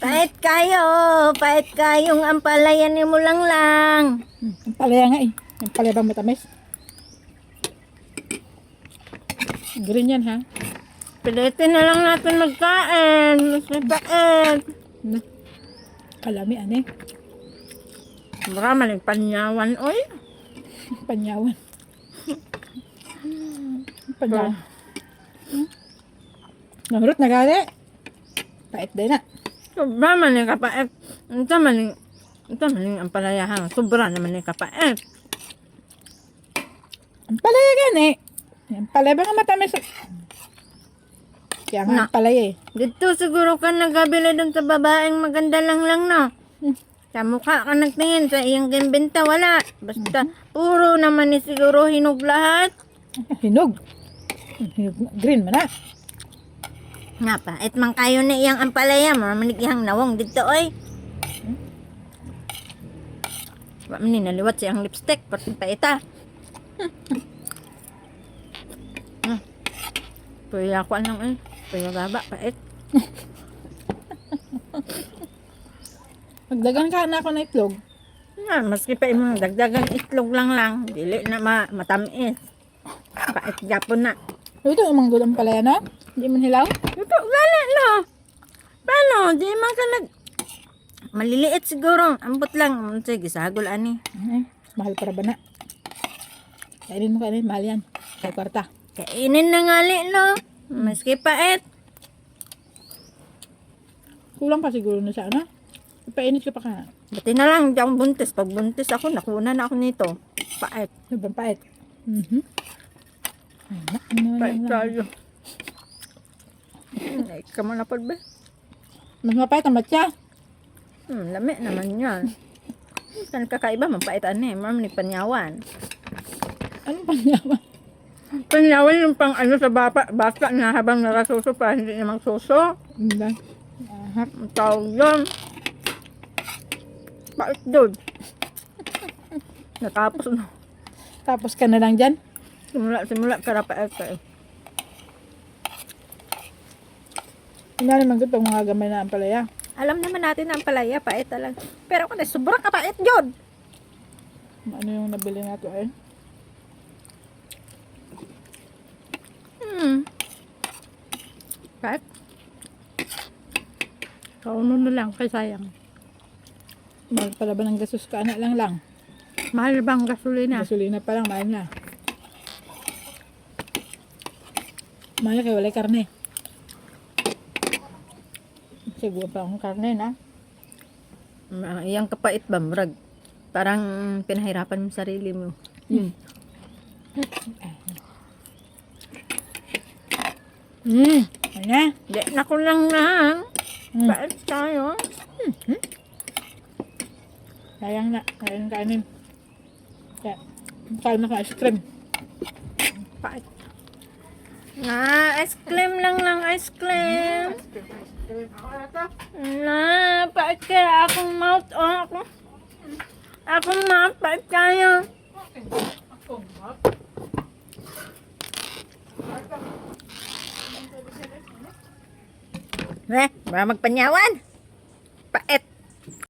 Pait kayo. Pait kayong ampalayan ni mo lang. Ang palaya nga eh. Ang palaya bang matamis? Green yan ha. Pilitin na lang natin magkain. Mas may pait. Na. Kalami ane. Baka maling panyawan, oy. Panyawan. Panyawan. Namrut na gali. Pait din na. Sobra maling kapait. Ito maling ampalayahan. Sobra naman yung kapait. Ang palaya gani. Ang palaya ba nga matamis? Kaya nga ang palaya eh. Dito siguro ka nagabili dun sa babaeng maganda lang na. Sa mukha ka nagtingin, sa iyang gimbenta, wala. Basta, puro naman ni siguro hinog lahat. Hinog. Hinog. Green man na. Nga pa, man kayo na iyang ampalaya, mamanig iyang nawong dito, oy. Wa man ni naliwat siyang lipstick, pati pa ita. Puya ko lang eh. Puya baba, pait. Magdagan ka na ako na itlog. Nga, maski pa imong dagdagang itlog lang. Dili na matamis. Pait gapon na. Ito yung mga gulang palaya na. Hindi man hilaw. Ito, gali no. Paano? Di man ka maliliit siguro. Ambot lang. Sige, sagol ani. Ay, mahal para ba na? Kainin mo kainin. Mahal yan. Kaya kwarta. Kainin na ngali no. Maski pait. Kulang pa siguro na siya, ano? Ipainit ka pa ka. Buti na lang, hindi ako buntis. Pag buntis ako, nakuna na ako nito. Pait. Sobrang pait. Pait tayo. Ay, kamalapad ba? Mas mapait ang matya. Lami naman yan. Saan kakaiba? Mapaitan eh. Maraming panyawan. Ano pa niya ba? Panyawan yung pang ano sa bata na habang nakasuso pa, hindi na magsuso. Hindi. Ang tawag yun. Pait doon. Natapos na. Tapos ka na lang dyan. Simula karapait ka eh. Hindi naman good pag mga gamay na ang palaya. Alam naman natin na ang palaya, pait talaga. Pero kung sobrang kapait yun. Ano yung nabili nato eh? Pait. Kauno na lang, kay sayang. Mahal pala ba ng gasos ka? Anak lang. Mahal bang gasolina? Gasolina pa lang, mahal na. Mahal kayo, walay karne. Siguro pa akong karne na. Iyang kapait ba, murag? Parang pinahirapan mo sarili mo. Ayan. Di, naku lang na. Pait tayo. Sayang na. Kainin. Kaya, kain na ka ice cream. Pait. Na, ice cream lang, ice cream. Na, pait kaya akong mouth, oh. Akong mouth, pait kaya. Ba magpanyawan?